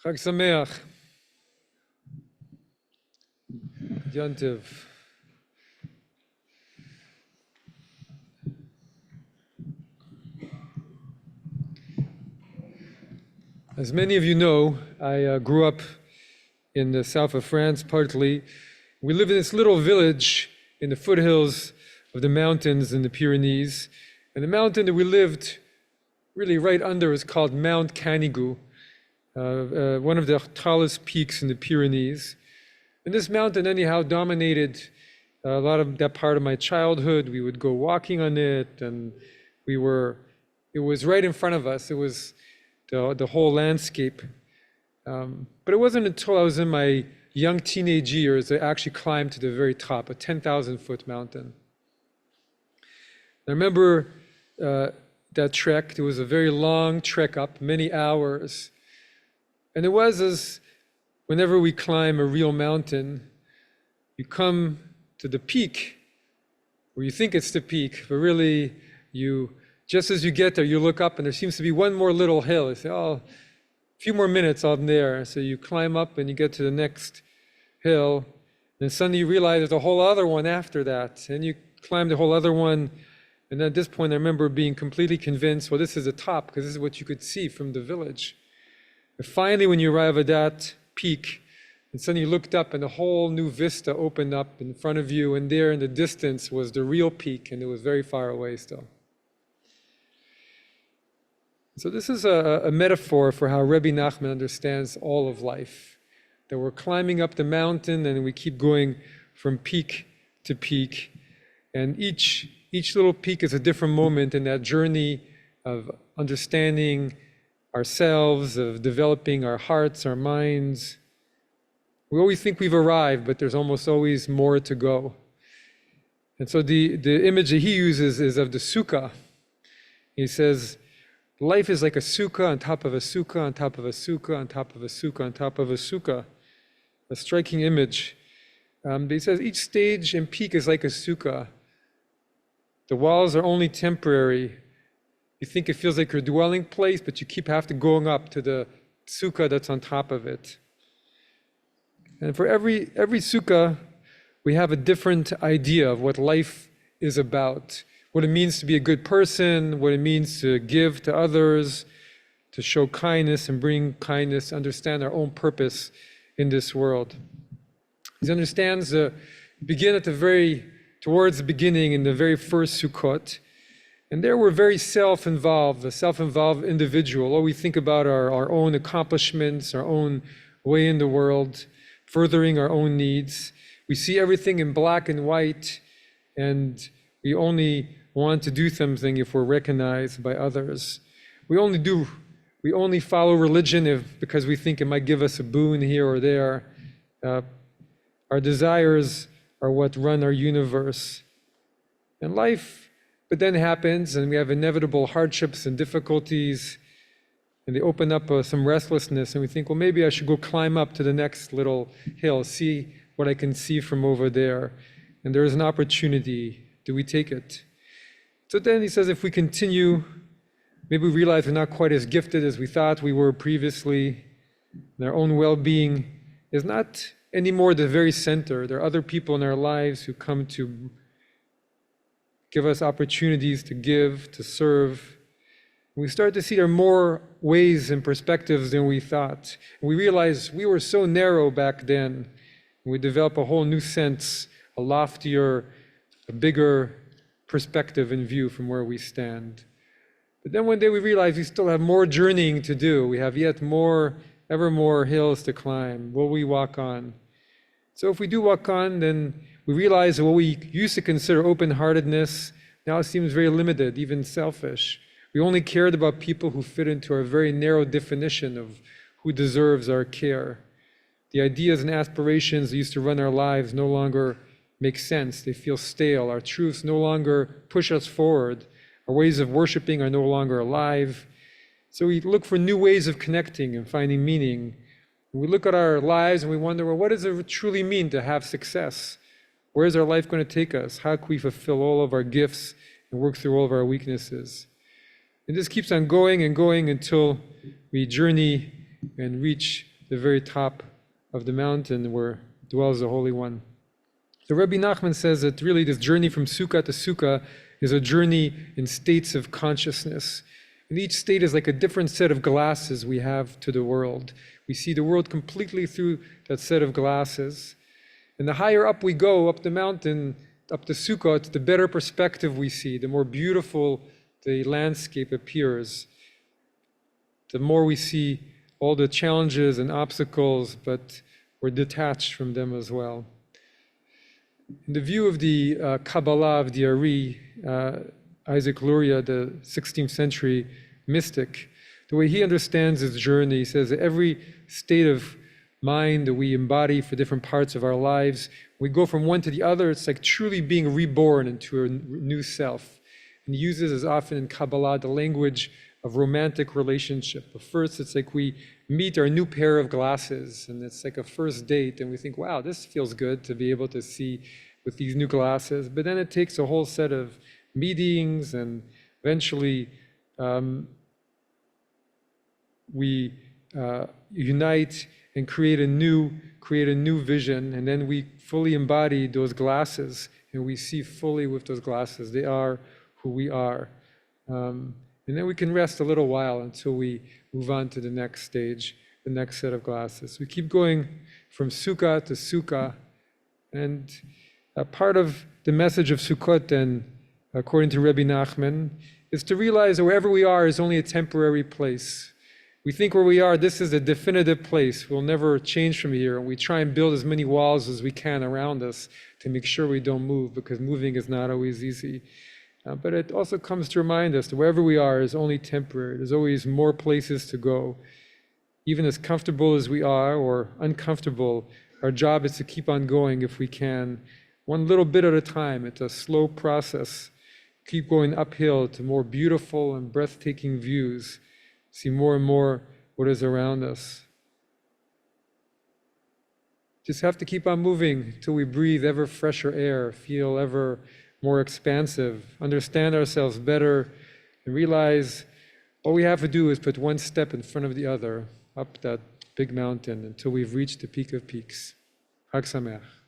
Chag Sameach. Yantiv. As many of you know, I grew up in the south of France, partly. We live in this little village in the foothills of the mountains in the Pyrenees. And the mountain that we lived really right under is called Mount Canigou, one of the tallest peaks in the Pyrenees. And this mountain anyhow dominated a lot of that part of my childhood. We would go walking on it, and it was right in front of us. It was the whole landscape. But it wasn't until I was in my young teenage years that I actually climbed to the very top, a 10,000-foot mountain. I remember that trek. It was a very long trek up, many hours. And it was as whenever we climb a real mountain, you come to the peak, where you think it's the peak, but really just as you get there, you look up and there seems to be one more little hill. You say, oh, a few more minutes on there. So you climb up and you get to the next hill. And suddenly you realize there's a whole other one after that. And you climb the whole other one. And at this point, I remember being completely convinced, well, this is the top, because this is what you could see from the village. But finally, when you arrive at that peak, and suddenly you looked up and a whole new vista opened up in front of you. And there in the distance was the real peak, and it was very far away still. So this is a metaphor for how Rabbi Nachman understands all of life. That we're climbing up the mountain and we keep going from peak to peak. And each little peak is a different moment in that journey of understanding ourselves, of developing our hearts, our minds. We always think we've arrived, but there's almost always more to go. And so the image that he uses is of the sukkah. He says, life is like a sukkah on top of a sukkah, on top of a sukkah, on top of a sukkah, on top of a sukkah. A striking image. He says each stage and peak is like a sukkah. The walls are only temporary. You think it feels like your dwelling place, but you keep having to going up to the sukkah that's on top of it. And for every sukkah, we have a different idea of what life is about. What it means to be a good person, what it means to give to others, to show kindness and bring kindness, understand our own purpose in this world. He understands towards the beginning in the very first Sukkot, and there we're very self-involved, a self-involved individual. All we think about are our own accomplishments, our own way in the world, furthering our own needs. We see everything in black and white, and we only want to do something if we're recognized by others. We only follow religion because we think it might give us a boon here or there. Our desires are what run our universe. And life, but then happens, and we have inevitable hardships and difficulties, and they open up some restlessness, and we think, well, maybe I should go climb up to the next little hill, see what I can see from over there. And there is an opportunity. Do we take it? So then he says, if we continue, maybe we realize we're not quite as gifted as we thought we were previously. And our own well-being is not anymore the very center. There are other people in our lives who come to give us opportunities to give, to serve. And we start to see there are more ways and perspectives than we thought. And we realize we were so narrow back then. And we develop a whole new sense, a loftier, a bigger perspective and view from where we stand. But then one day we realize we still have more journeying to do. We have yet more, ever more hills to climb. Will we walk on? So if we do walk on, then we realize that what we used to consider open-heartedness now seems very limited, even selfish. We only cared about people who fit into our very narrow definition of who deserves our care. The ideas and aspirations that used to run our lives no longer make sense. They feel stale. Our truths no longer push us forward. Our ways of worshiping are no longer alive. So we look for new ways of connecting and finding meaning. And we look at our lives and we wonder, well, what does it truly mean to have success? Where is our life going to take us? How can we fulfill all of our gifts and work through all of our weaknesses? And this keeps on going and going until we journey and reach the very top of the mountain where dwells the Holy One. So Rabbi Nachman says that really this journey from Sukkah to Sukkah is a journey in states of consciousness. And each state is like a different set of glasses we have to the world. We see the world completely through that set of glasses. And the higher up we go, up the mountain, up to Sukkot, the better perspective we see, the more beautiful the landscape appears. The more we see all the challenges and obstacles, but we're detached from them as well. In the view of the Kabbalah of the Ari, Isaac Luria, the 16th century mystic, the way he understands his journey, he says that every state of mind that we embody for different parts of our lives, we go from one to the other, it's like truly being reborn into a new self. And he uses, as often in Kabbalah, the language of romantic relationship. But first, it's like we meet our new pair of glasses, and it's like a first date, and we think, wow, this feels good to be able to see with these new glasses. But then it takes a whole set of meetings, and eventually we unite and create a new vision, and then we fully embody those glasses, and we see fully with those glasses. They are who we are. And then we can rest a little while until we move on to the next stage, the next set of glasses. We keep going from Sukkah to Sukkah, and part of the message of Sukkot, then, according to Rabbi Nachman, is to realize that wherever we are is only a temporary place. We think where we are, this is a definitive place. We'll never change from here. And we try and build as many walls as we can around us to make sure we don't move, because moving is not always easy. But it also comes to remind us that wherever we are is only temporary. There's always more places to go. Even as comfortable as we are or uncomfortable, our job is to keep on going if we can, one little bit at a time. It's a slow process. Keep going uphill to more beautiful and breathtaking views. See more and more what is around us. Just have to keep on moving till we breathe ever fresher air, feel ever more expansive, understand ourselves better, and realize all we have to do is put one step in front of the other up that big mountain until we've reached the peak of peaks. Chag Sameach.